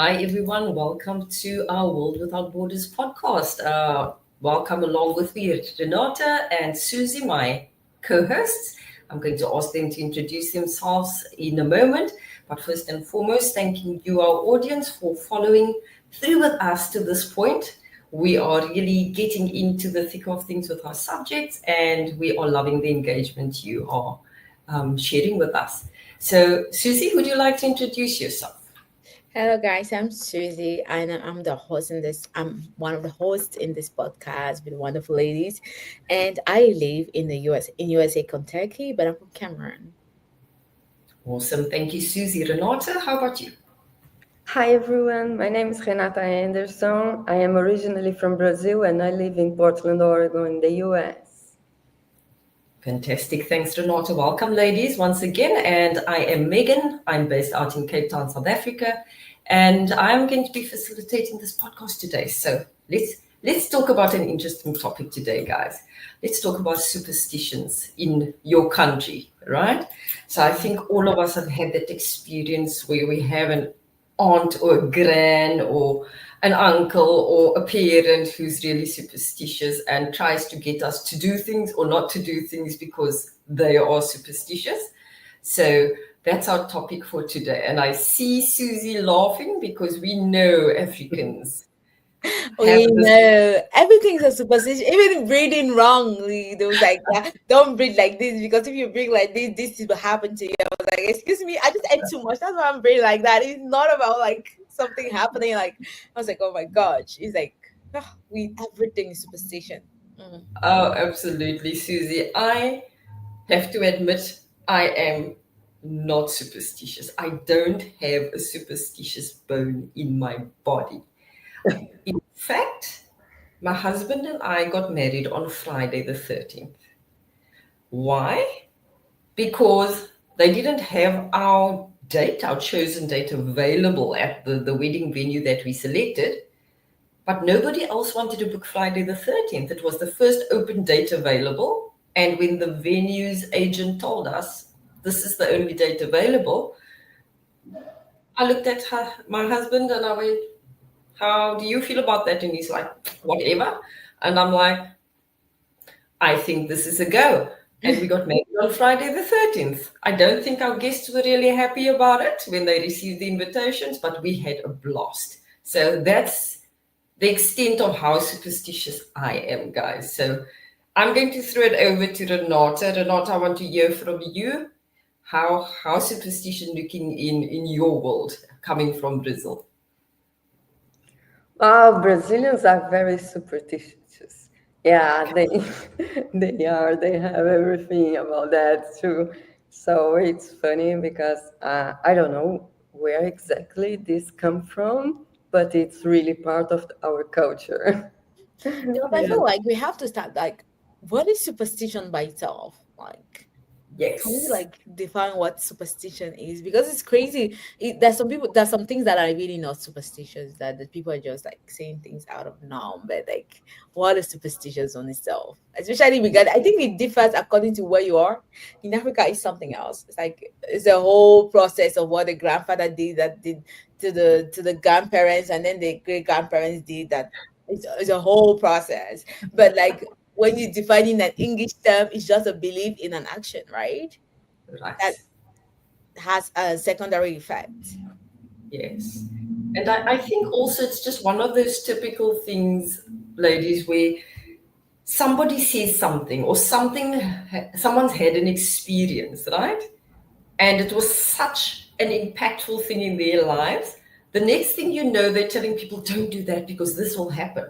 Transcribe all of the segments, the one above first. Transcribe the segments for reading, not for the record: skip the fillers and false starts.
Hi, everyone. Welcome to our World Without Borders podcast. Welcome along with me, Renata and Suzy, my co hosts. I'm going to ask them to introduce themselves in a moment. But first and foremost, thanking you, our audience, for following through with us to this point. We are really getting into the thick of things with our subjects, and we are loving the engagement you are sharing with us. So, Suzy, would you like to introduce yourself? Hello guys, I'm Suzy and I'm the host in this I'm one of the hosts in this podcast with wonderful ladies, and I live in the US in USA Kentucky, but I'm from Cameroon. Awesome. Thank you, Suzy. Renata, how about you? Hi everyone, my name is Renata Anderson. I am originally from Brazil and I live in Portland, Oregon, in the US. Fantastic. Thanks, Renata. Welcome, ladies, once again. And I am Megan. I'm based out in Cape Town, South Africa. And I'm going to be facilitating this podcast today. So let's talk about an interesting topic today, guys. Let's talk about superstitions in your country, right? So I think all of us have had that experience where we have an aunt or a gran or an uncle or a parent who's really superstitious and tries to get us to do things or not to do things because they are superstitious. So that's our topic for today. And I see Suzy laughing because we know Africans have We this. know everything's a superstition, even breathing wrongly. There was like, "Yeah, don't breathe like this because if you breathe like this will happen to you." I was like, "Excuse me, I just ate too much. That's why I'm breathing like that. It's not about like something happening." Like I was like, "Oh my gosh!" It's like, we everything is superstition. Mm. Oh, absolutely, Suzy. I have to admit, I am not superstitious. I don't have a superstitious bone in my body. In fact, my husband and I got married on Friday the 13th. Why? Because they didn't have our date, our chosen date available at the wedding venue that we selected, but nobody else wanted to book Friday the 13th. It was the first open date available. And when the venue's agent told us this is the only date available, I looked at my husband and I went, how do you feel about that? And he's like, whatever. And I'm like, I think this is a go. And we got married on Friday the 13th. I don't think our guests were really happy about it when they received the invitations, but we had a blast. So that's the extent of how superstitious I am, guys. So I'm going to throw it over to Renata. Renata, I want to hear from you. How superstition looking in your world coming from Brazil? Wow, Brazilians are very superstitious. Yeah, they they are. They have everything about that too. So it's funny because I don't know where exactly this come from, but it's really part of our culture. Yeah, but I Yeah. feel like we have to start like, what is superstition by itself? Like, can we Yes. like define what superstition is? Because it's crazy. There's some things that are really not superstitious, that the people are just like saying things out of norm. But like, what is superstitious on itself? Especially because I think it differs according to where you are. In Africa, it's something else. It's like it's a whole process of what the grandfather did that did to the grandparents, and then the great grandparents did that. It's a whole process. But like when you're defining an English term, it's just a belief in an action, right? That Right. has a secondary effect. Yes. And I think also it's just one of those typical things, ladies, where somebody says something or someone's had an experience, right? And it was such an impactful thing in their lives. The next thing you know, they're telling people, don't do that because this will happen.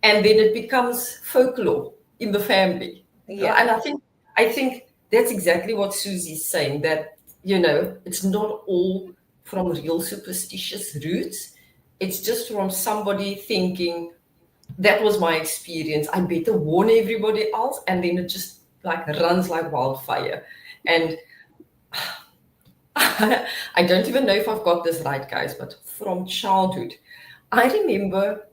And then it becomes folklore in the family. Yeah. And I think that's exactly what Susie's saying, that, it's not all from real superstitious roots. It's just from somebody thinking, that was my experience. I better warn everybody else. And then it just like runs like wildfire. And I don't even know if I've got this right, guys, but from childhood, I remember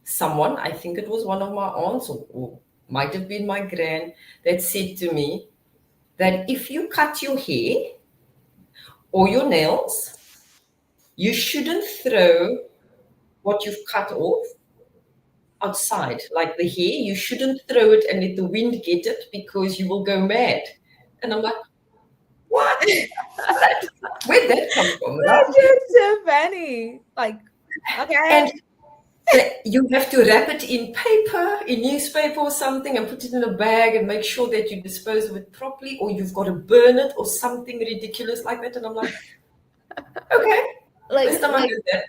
someone, I think it was one of my aunts or might have been my gran, that said to me that if you cut your hair or your nails, you shouldn't throw what you've cut off outside, like the hair. You shouldn't throw it and let the wind get it because you will go mad. And I'm like, what? That, where'd that come from, That's right? just so funny. Like, okay. And you have to wrap it in paper, in newspaper or something, and put it in a bag and make sure that you dispose of it properly, or you've got to burn it or something ridiculous like that. And I'm like, okay, Like, first time I like heard that.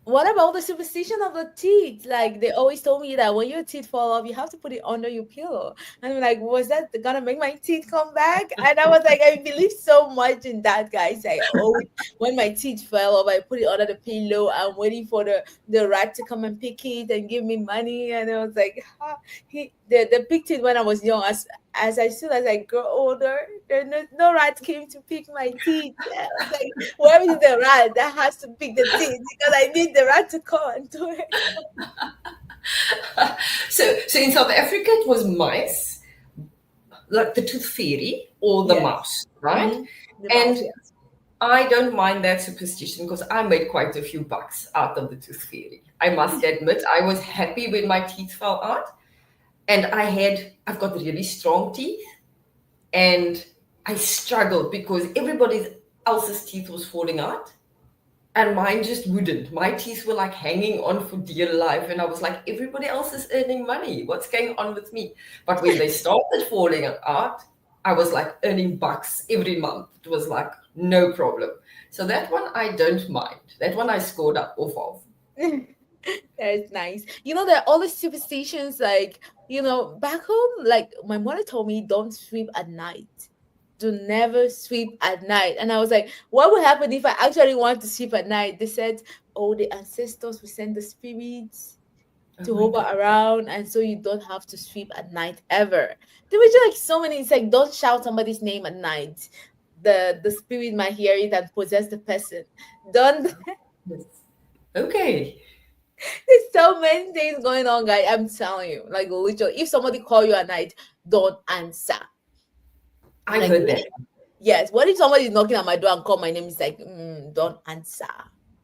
what about the superstition of the teeth? Like they always told me that when your teeth fall off, you have to put it under your pillow. And I'm like, was that gonna make my teeth come back? And I was like, I believe so much in that, guys. I always, when my teeth fell off, I put it under the pillow. I'm waiting for the rat to come and pick it and give me money. And I was like, the picked it when I was young. As soon as I grow older, there no rat came to pick my teeth. I was like, where is the rat that has to pick the teeth? Because I need the rat to come and do it. So in South Africa, it was mice, like the tooth fairy or the Yes. mouse, right? Mhm. The mouse, And yes. I don't mind that superstition because I made quite a few bucks out of the tooth fairy. I must admit, I was happy when my teeth fell out, and I've got really strong teeth, and I struggled because everybody else's teeth was falling out and mine just wouldn't. My teeth were like hanging on for dear life, and I was like, everybody else is earning money. What's going on with me? But when they started falling out, I was like earning bucks every month. It was like no problem. So that one I don't mind. That one I scored up off of. That's nice. You know, there are all these superstitions, like, back home, like my mother told me, don't sweep at night. Do never sweep at night. And I was like, what would happen if I actually want to sweep at night? They said, oh, the ancestors will send the spirits Oh to my hover God. around, and so you don't have to sweep at night ever. There were just like so many. It's like, don't shout somebody's name at night. The spirit might hear it and possess the person. Don't. Yes. Okay. There's so many things going on, guys. I'm telling you, like literally, if somebody call you at night, don't answer. I Like, heard that. yes. What if somebody is knocking at my door and call my name? It's like, don't answer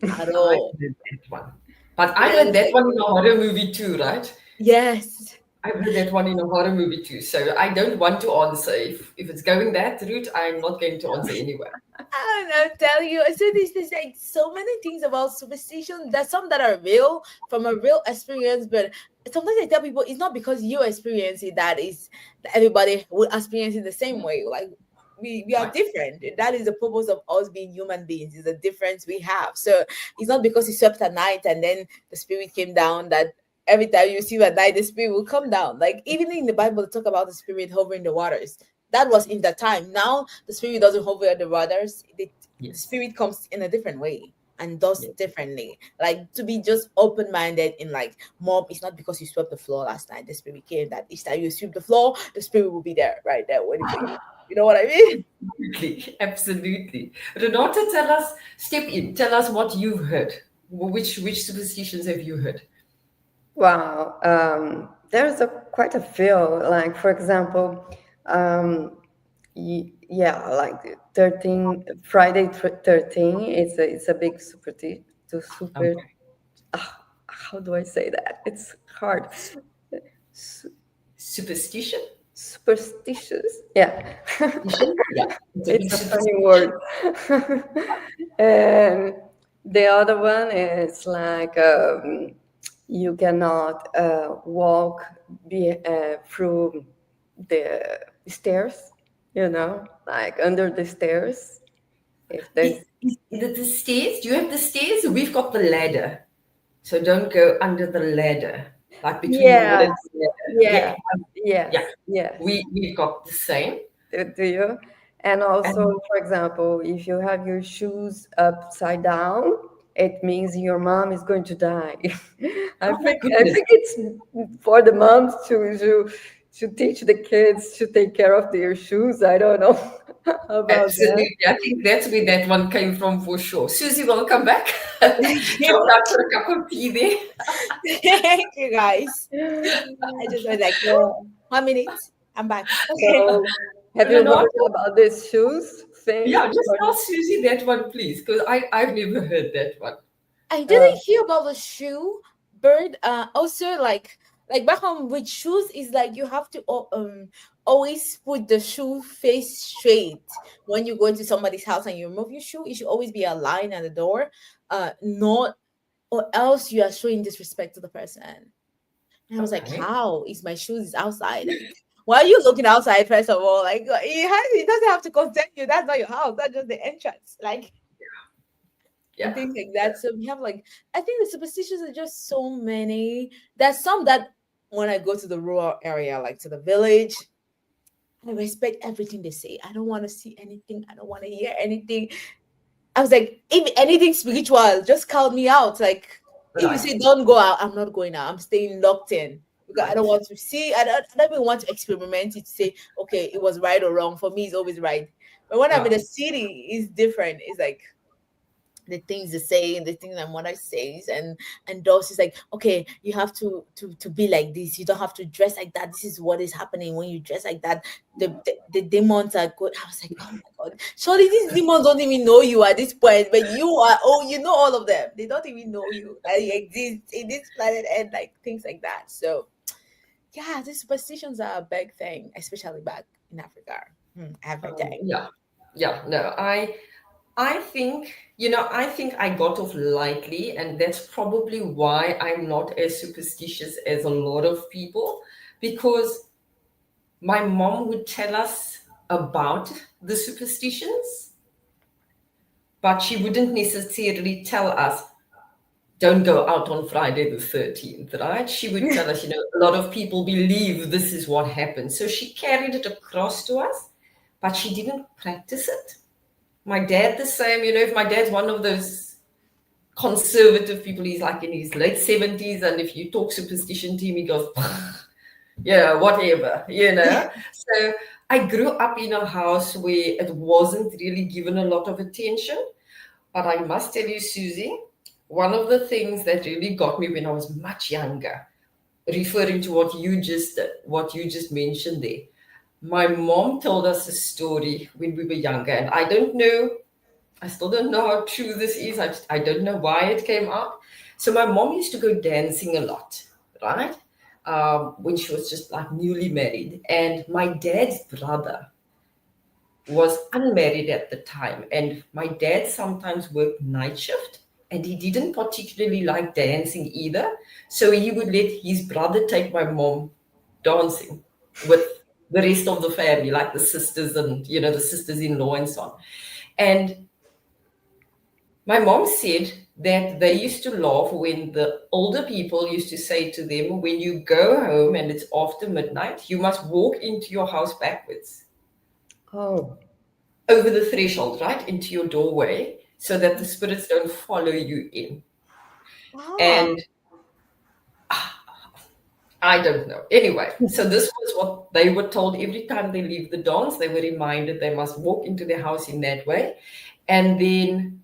at I all. heard that one. But I heard that Yes, one in a horror movie too, right? yes. I've heard that one in a horror movie too. So I don't want to answer. If it's going that route, I'm not going to answer anyway. I don't know, tell you. So there's like so many things about superstition. There's some that are real from a real experience, but sometimes I tell people it's not because you experience it that is that everybody will experience it the same way. Like we are Right. different. That is the purpose of us being human beings, is the difference we have. So it's not because you slept at night and then the spirit came down that every time you sleep at night, the spirit will come down. Like even in the Bible, they talk about the spirit hovering the waters. That was in the time. Now the spirit doesn't hover at the waters. The Yes. spirit comes in a different way and does Yes. differently. Like to be just open minded in like, mom, it's not because you swept the floor last night. The spirit came that each time you sweep the floor, the spirit will be there, right there waiting for you. You know what I mean? Absolutely. Absolutely. Renata, tell us, step in. Tell us what you've heard. Which superstitions have you heard? Wow, there's quite a few. Like for example, um, yeah, like 13 Friday 13. It's a big super. Okay. How do I say that? It's hard. Su- Superstition? Superstitious. Yeah, Superstition? Yeah. It's a big it's a funny superstition. word. And the other one is like you cannot walk through the stairs, like under the stairs. If there's Is it the stairs? Do you have the stairs? We've got the ladder. So don't go under the ladder, like between the wall yes, and the ladder. yes, Yeah. Yeah. yes, yes. We've got the same. Do you? And also, And for example, if you have your shoes upside down, it means your mom is going to die. I oh my think I goodness. think it's for the moms to teach the kids to take care of their shoes. I don't know about that. Absolutely. I think that's where that one came from for sure. Susie, welcome back. Dropped out for a cup of tea there. Thank you guys. I just was like, 1 minute. I'm back. Okay. So, have you Renata, learned about these shoes Thanks Yeah, just for tell Susie that one, please, because I've never heard that one. I uh, didn't hear about the shoe bird. Also, like back home with shoes is like you have to always put the shoe face straight when you go into somebody's house and you remove your shoe. It should always be a line at the door, not or else you are showing disrespect to the person. And I was like, Okay. how is my shoes is outside? Like, why are you looking outside? First of all, like it doesn't have to concern you. That's not your house. That's just the entrance. Like and Yeah. things like that. So we have like I think the superstitions are just so many. There's some that when I go to the rural area, like to the village, I respect everything they say. I don't want to see anything. I don't want to hear anything. I was like, if anything spiritual, just call me out. Like if you Right. say don't go out, I'm not going out. I'm staying locked in because I don't Right. want to see. I don't even want to experiment it to say, okay, it was right or wrong. For me, it's always right. But when I'm in Yeah. a city, it's different. It's like the things they say and the things my mother says and those is like okay you have to be like this, you don't have to dress like that, this is what is happening when you dress like that, the demons are good. I was like oh my god, surely these demons don't even know you at this point, but you are, oh you know all of them, they don't even know you that you exist in this planet and like things like that. So yeah, these superstitions are a big thing, especially back in Africa. Everything. Yeah. Yeah. No, I think, I think I got off lightly, and that's probably why I'm not as superstitious as a lot of people, because my mom would tell us about the superstitions, but she wouldn't necessarily tell us, don't go out on Friday the 13th, right? She would tell us, a lot of people believe this is what happens. So she carried it across to us, but she didn't practice it. My dad, the same, if my dad's one of those conservative people, he's like in his late 70s, and if you talk superstition to him, he goes, yeah, whatever. So I grew up in a house where it wasn't really given a lot of attention. But I must tell you, Susie, one of the things that really got me when I was much younger, referring to what you just mentioned there. My mom told us a story when we were younger, and I still don't know how true this is. I don't know why it came out. So my mom used to go dancing a lot, right? When she was just like newly married. And my dad's brother was unmarried at the time. And my dad sometimes worked night shift, and he didn't particularly like dancing either. So he would let his brother take my mom dancing with the rest of the family, like the sisters and, the sisters in law and so on. And my mom said that they used to laugh when the older people used to say to them, when you go home and it's after midnight, you must walk into your house backwards, oh, over the threshold, right, into your doorway, so that the spirits don't follow you in. Ah. And I don't know. Anyway, so this was what they were told every time they leave the dance. They were reminded they must walk into their house in that way. And then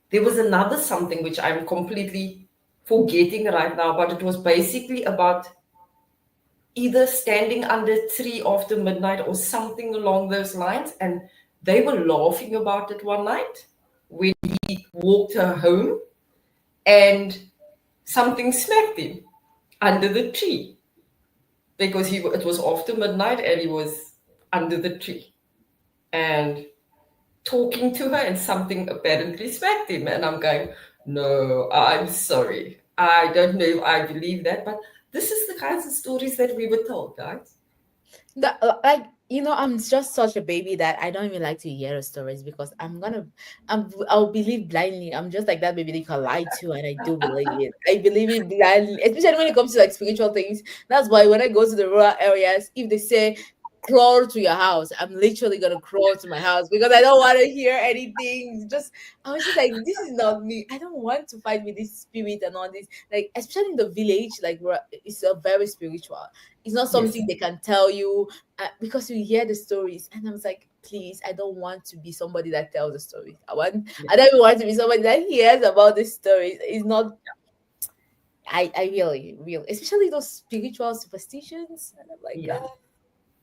there was another something which I'm completely forgetting right now, but it was basically about either standing under a tree after midnight or something along those lines. And they were laughing about it one night when he walked her home and something smacked him under the tree because it was after midnight and he was under the tree and talking to her, and something apparently smacked him. And I'm going, no, I'm sorry. I don't know if I believe that, but this is the kinds of stories that we were told, guys. That like I'm just such a baby that I don't even like to hear the stories because I'll believe blindly. I'm just like that baby that you can lie to, and I do believe it. I believe it blindly, especially when it comes to like spiritual things. That's why when I go to the rural areas, if they say crawl to your house, I'm literally gonna crawl to my house because I don't want to hear anything. Just I was just like, this is not me. I don't want to fight with this spirit and all this. Like especially in the village, like it's a very spiritual. It's not Yes. something they can tell you because you hear the stories. And I was like, please, I don't want to be somebody that tells the stories. Yeah. I don't even want to be somebody that hears about the stories. It's not. I really, especially those spiritual superstitions. And I'm like, Yeah.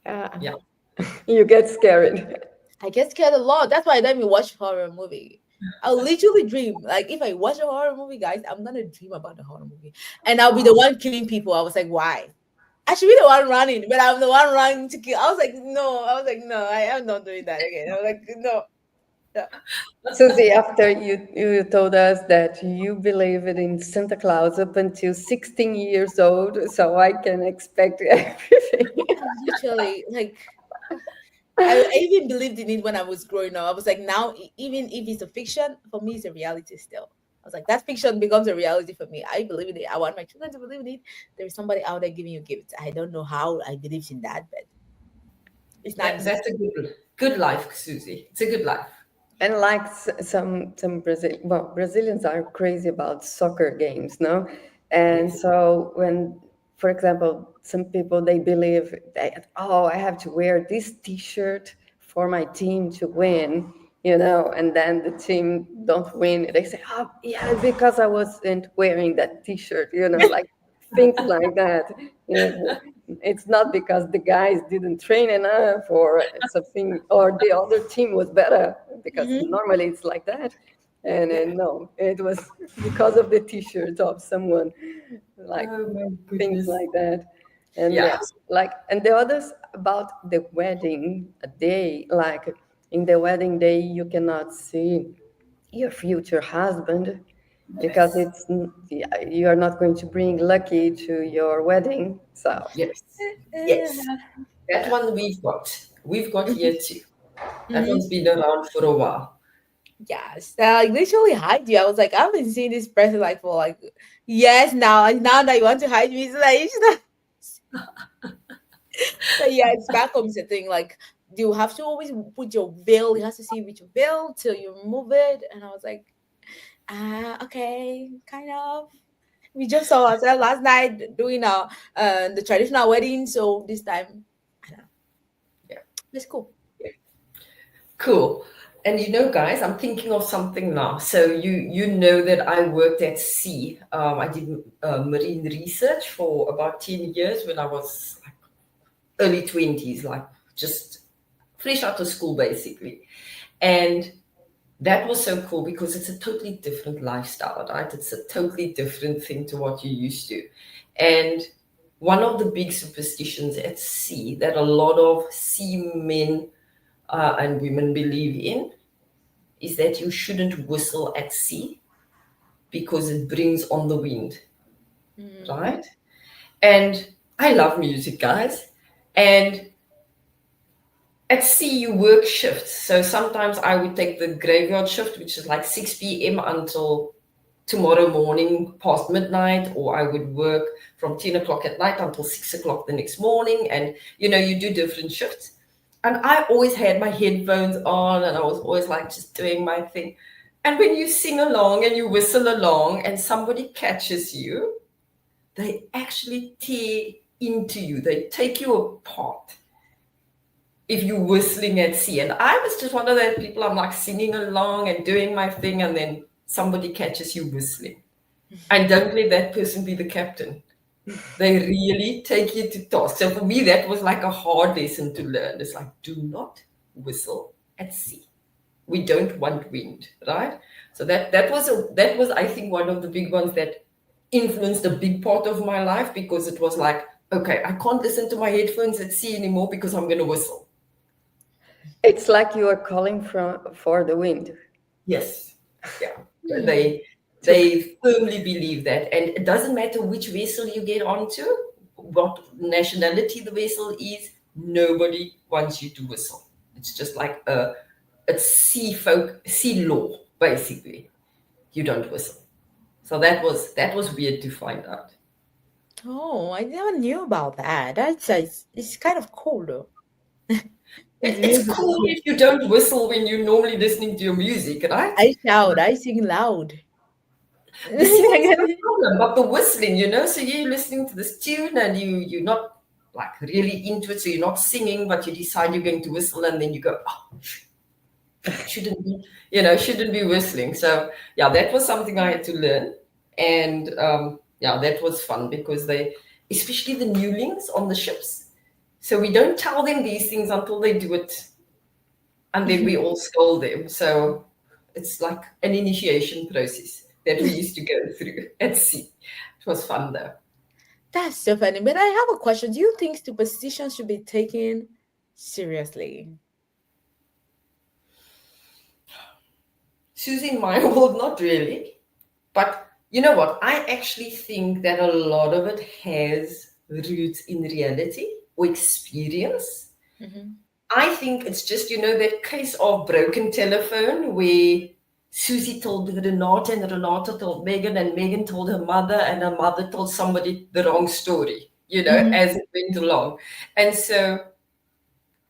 yeah. Yeah. You get scared. I get scared a lot. That's why I don't even watch horror movie. I'll literally dream. Like if I watch a horror movie, guys, I'm gonna dream about the horror movie. And I'll be the one killing people. I was like, why? I should be the one running, but I'm the one running to kill. I was like, no. I was like, no, I am not doing that again. I was like, no. No. Susie, after you told us that you believed in Santa Claus up until 16 years old, so I can expect everything. Literally, like I even believed in it when I was growing up. I was like, now, even if it's a fiction, for me, it's a reality still. I was like, that fiction becomes a reality for me. I believe in it. I want my children to believe in it. There is somebody out there giving you gifts. I don't know how I believed in that, but it's not easy. That's a good life, Susie. It's a good life. And like some Brazilians are crazy about soccer games, no? And Yes. so when, for example, some people they believe that, oh, I have to wear this T-shirt for my team to win, and then the team don't win. They say, oh yeah, because I wasn't wearing that T-shirt, like things like that. It's not because the guys didn't train enough or something, or the other team was better, because Hmm. normally it's like that. And, Yeah. no, it was because of the T-shirt of someone, like Oh my things goodness. like that. And Yeah. yeah, like, and the others about the wedding day, like in the wedding day, you cannot see your future husband because Yes. yeah, you are not going to bring lucky to your wedding. So Yes. Yes. That one we've got. We've got here too. That Hmm. one's been around for a while. Yes, like literally hide you. I was like, I've been seeing this person like for like yes now. Like now that you want to hide me, it's like it's not. But yeah, it's back home is a thing. Like you have to always put your veil. You have to see with your veil till you remove it. And I was like, okay, kind of. We just saw ourselves last night doing our the traditional wedding. So this time, I don't know. Yeah. It's cool. Cool. And guys, I'm thinking of something now. So you know that I worked at sea. I did marine research for about 10 years when I was like early 20s, like just fresh out of school, basically. And that was so cool because it's a totally different lifestyle, right? It's a totally different thing to what you're used to. And one of the big superstitions at sea that a lot of seamen and women believe in is that you shouldn't whistle at sea because it brings on the wind, Mm. right? And I love music, guys. And at sea, you work shifts. So sometimes I would take the graveyard shift, which is like 6 p.m. until tomorrow morning past midnight, or I would work from 10 o'clock at night until 6 o'clock the next morning. And, you do different shifts. And I always had my headphones on and I was always like just doing my thing. And when you sing along and you whistle along and somebody catches you, they actually tear into you, they take you apart if you're whistling at sea. And I was just one of those people, I'm like singing along and doing my thing, and then somebody catches you whistling. And don't let that person be the captain. They really take you to task. So for me, that was like a hard lesson to learn. It's like, do not whistle at sea. We don't want wind, right? So that was I think one of the big ones that influenced a big part of my life, because it was like, okay, I can't listen to my headphones at sea anymore because I'm gonna whistle. it's like you are calling for the wind. Yes. Yeah. Hmm. They To, they firmly believe that. And it doesn't matter which vessel you get onto, what nationality the vessel is, nobody wants you to whistle. It's just like it's sea law, basically. You don't whistle. So that was weird to find out. Oh, I never knew about that. It's kind of cool though. It's It's really cool cool. if you don't whistle when you're normally listening to your music, right? I shout, I sing loud. The singing's no problem, but the whistling, so you're listening to this tune and you're not like really into it, so you're not singing, but you decide you're going to whistle, and then you go, oh, shouldn't be whistling. So yeah, that was something I had to learn, and yeah, that was fun because especially the newlings on the ships, so we don't tell them these things until they do it and then we all scold them. So it's like an initiation process that we used to go through at sea. It was fun though. That's so funny. But I have a question. Do you think superstition should be taken seriously? Susie, in my world, not really. But you know what? I actually think that a lot of it has roots in reality or experience. Hmm. I think it's just, that case of broken telephone where Susie told Renata and Renata told Megan and Megan told her mother and her mother told somebody the wrong story, Hmm. as it went along. And so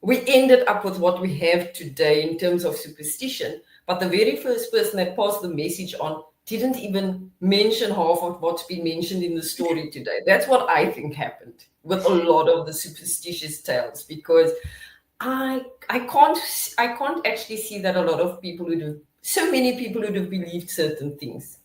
we ended up with what we have today in terms of superstition. But the very first person that passed the message on didn't even mention half of what's been mentioned in the story today. That's what I think happened with a lot of the superstitious tales, because I can't actually see that a lot of people would have so many people would have believed certain things.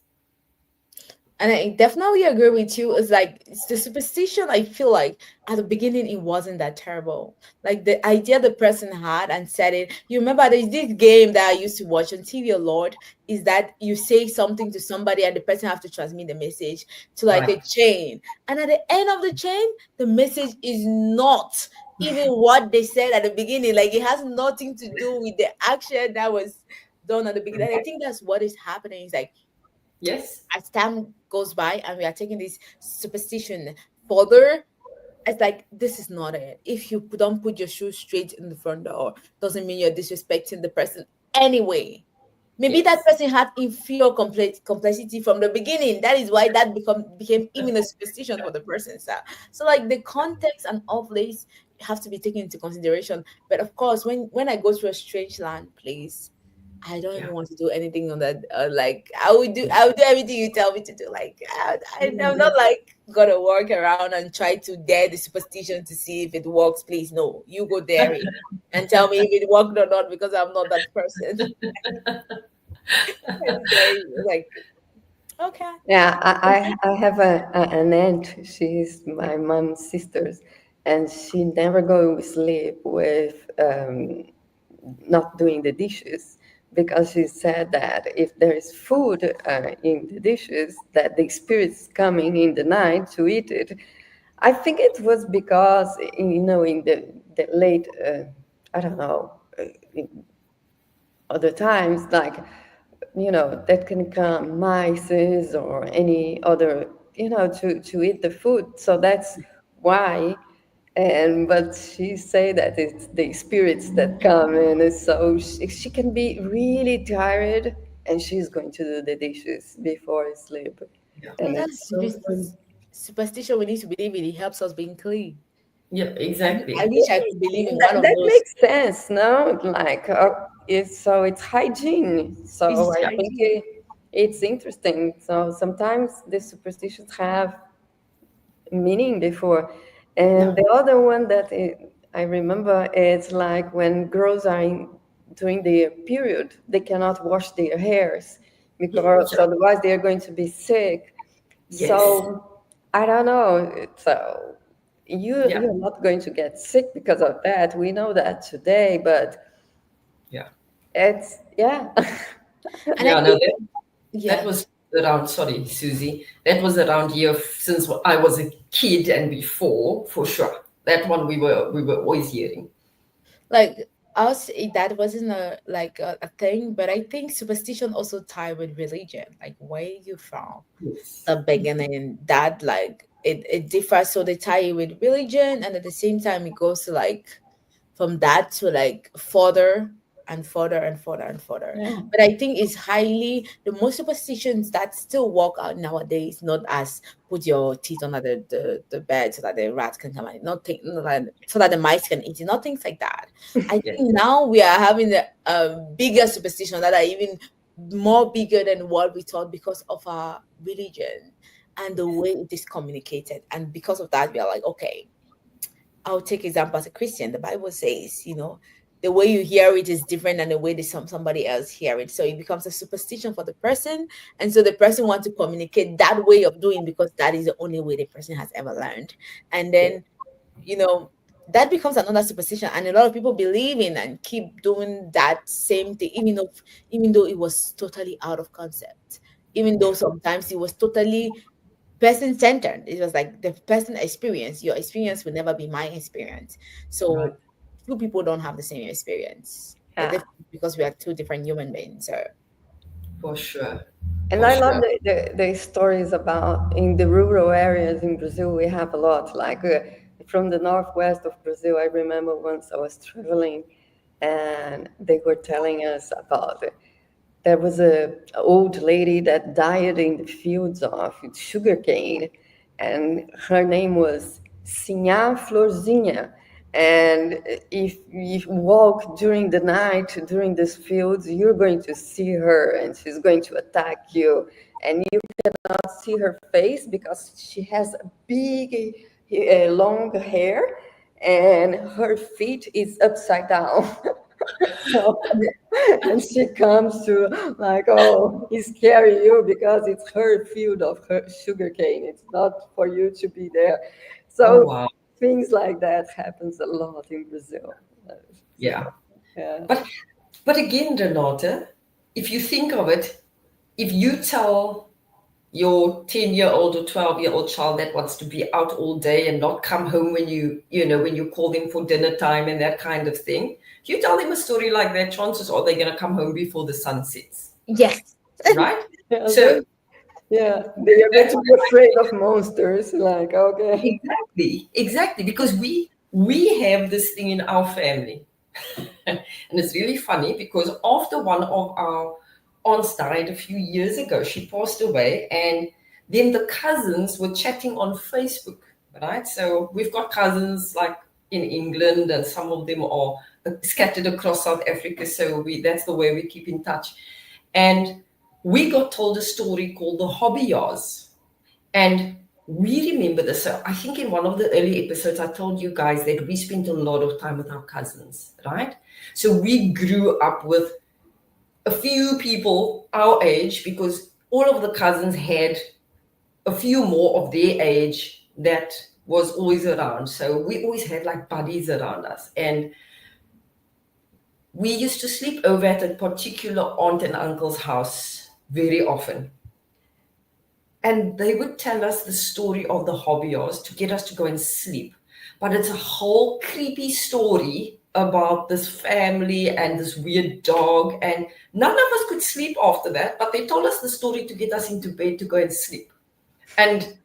And I definitely agree with you. It's like it's the superstition. I feel like at the beginning it wasn't that terrible. Like the idea the person had and said it. You remember there's this game that I used to watch on TV a lot. Is that you say something to somebody and the person have to transmit the message to like Right. a chain, and at the end of the chain, the message is not even what they said at the beginning. Like it has nothing to do with the action that was done at the beginning. And I think that's what is happening. It's like Yes. as time goes by and we are taking this superstition further, it's like this is not it. If you don't put your shoes straight in the front door, doesn't mean you're disrespecting the person anyway. Maybe that Yes. person had inferior complexity from the beginning. That is why that became even a superstition for the person. So like the context and all place have to be taken into consideration. But of course, when I go to a strange land place, I don't even Yeah. want to do anything on that. Like I would do everything you tell me to do. Like I'm not like gonna work around and try to dare the superstition to see if it works. Please, no, you go dare it and tell me if it worked or not because I'm not that person. And they like, okay. Yeah, I have an aunt. She's my mom's sisters, and she never go to sleep with not doing the dishes because she said that if there is food in the dishes, that the spirits coming in the night to eat it. I think it was because in the late I don't know in other times like that can come mice or any other to eat the food, so that's why. And but she say that it's the spirits that come in, and so she can be really tired and she's going to do the dishes before sleep, Yeah. Well, and that's it's so fun. superstition we need to believe in. It helps us being clean. Yeah, I exactly. wish I could believe in one That, of that those. makes sense, no? Like, it's hygiene. So It's I think hygiene. it's interesting. So sometimes the superstitions have meaning before. Yeah. And the other one that I remember is like when girls are during their period, they cannot wash their hairs Yeah. because Yeah. otherwise they are going to be sick. Yes. So I don't know. So Yeah. you're not going to get sick because of that. We know that today, but Yeah. it's yeah. And I Yeah. No, think, that yeah, was around, sorry, Susie. That was around since I was a kid and before, for sure. That one we were always hearing. like us, that wasn't a thing, but I think superstition also tied with religion, like where you from. Yes. The beginning that like it differs, so they tie it with religion and at the same time it goes to like from that to like further and further and further and further. Yeah. But I think it's highly the most superstitions that still work out nowadays, not as put your teeth under the bed so that the rat can come out, not think not that, so that the mice can eat it, not things like that. I think Yes. now we are having a bigger superstition that are even more bigger than what we thought because of our religion and the way it is communicated. And because of that, we are like, okay, I'll take example as a Christian. The Bible says, the way you hear it is different than the way that somebody else hear it. So it becomes a superstition for the person. And so the person wants to communicate that way of doing because that is the only way the person has ever learned. And Yes. then, you know, that becomes another superstition, and a lot of people believe in and keep doing that same thing, even though it was totally out of concept, even though sometimes it was totally person centered. It was like the person experience, your experience will never be my experience. Right. So two people don't have the same experience. Yeah. Because we are two different human beings. So For sure. And For I love sure. the stories about in the rural areas in Brazil. We have a lot. Like from the northwest of Brazil, I remember once I was traveling, and they were telling us about it. There was a old lady that died in the fields of sugarcane, and her name was Sinhá Florzinha. And if you walk during the night during these fields, you're going to see her, and she's going to attack you. And you cannot see her face because she has a big, long hair, and her feet is upside down. So, and she comes to like, oh, he's scary you because it's her field of her sugarcane. It's not for you to be there. Oh, So wow. things like that happens a lot in Brazil. Yeah. Yeah. But but again, Renata, if you think of it, if you tell your 10-year-old or 12-year-old child that wants to be out all day and not come home when when you call them for dinner time and that kind of thing, if you tell them a story like that, chances are they're going to come home before the sun sets, yes. right? Yeah, So yeah, they are going to be afraid of monsters. Like, okay. exactly, because we have this thing in our family. And it's really funny because after one of our aunts died a few years ago, she passed away, and then the cousins were chatting on Facebook, right? So we've got cousins like in England, and some of them are scattered across South Africa. So that's the way we keep in touch. And we got told a story called the Hobby Yars. And we remember this. So I think in one of the early episodes, I told you guys that we spent a lot of time with our cousins, right? So we grew up with a few people our age because all of the cousins had a few more of their age that was always around. So we always had like buddies around us. And we used to sleep over at a particular aunt and uncle's house very often. And they would tell us the story of the hobbyos to get us to go and sleep. But it's a whole creepy story about this family and this weird dog. And none of us could sleep after that, but they told us the story to get us into bed to go and sleep. And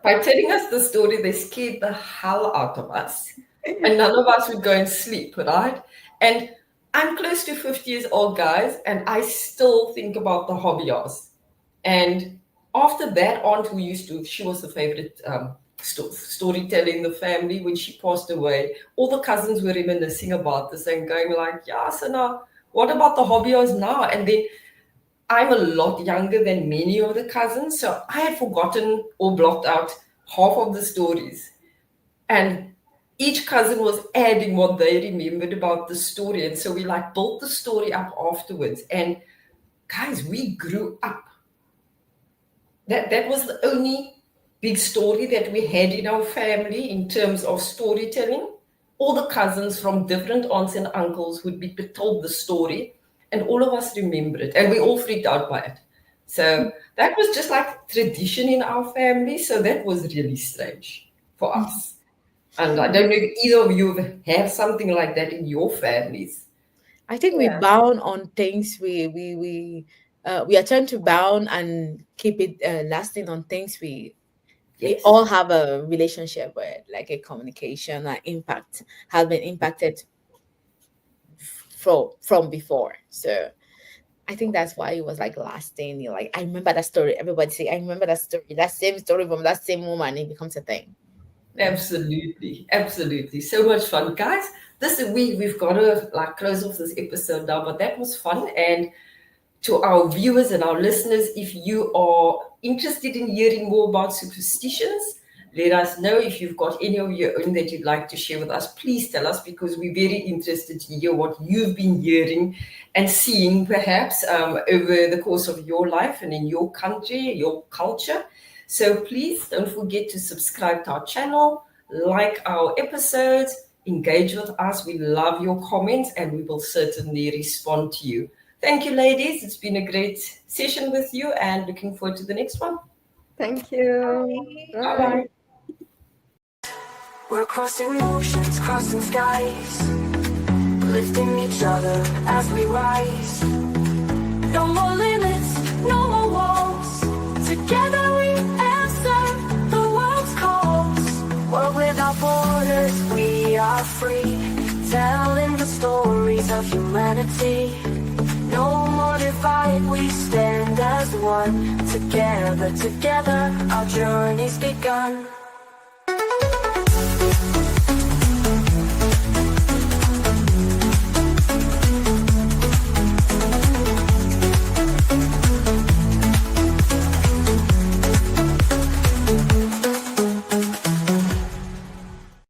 by telling us the story, they scared the hell out of us. And none of us would go and sleep, right? And I'm close to 50 years old, guys, and I still think about the hobbyos. And after that aunt who she was the favorite storyteller in the family. When she passed away, all the cousins were reminiscing about this and going like, yeah, so now what about the hobbyos now? And then I'm a lot younger than many of the cousins, so I had forgotten or blocked out half of the stories. And each cousin was adding what they remembered about the story. And so we like built the story up afterwards. And guys, we grew up. That was the only big story that we had in our family in terms of storytelling. All the cousins from different aunts and uncles would be told the story, and all of us remember it, and we all freaked out by it. So that was just like tradition in our family. So that was really strange for us. And I don't know if either of you have something like that in your families. I think we Yeah. bound on things we are trying to bound and keep it lasting on things we Yes, all have a relationship with, like a communication impact has been impacted from before. So I think that's why it was like lasting. You're like, I remember that story. Everybody say, I remember that story, that same story from that same woman. It becomes a thing. Yeah. absolutely, absolutely. So much fun, guys. We've got to like close off this episode now, but that was fun. And to our viewers and our listeners, if you are interested in hearing more about superstitions, let us know. If you've got any of your own that you'd like to share with us, please tell us, because we're very interested to hear what you've been hearing and seeing perhaps over the course of your life and in your country, your culture. So please don't forget to subscribe to our channel, like our episodes, engage with us. We love your comments and we will certainly respond to you. Thank you, ladies. It's been a great session with you and looking forward to the next one. Thank you. Bye-bye. We're crossing oceans, crossing skies, lifting each other as we rise. No more limits, no more walls. Together we answer the world's calls. World without borders, we are free, telling the stories of humanity. No more divide, we stand as one. Together, together, our journey's begun.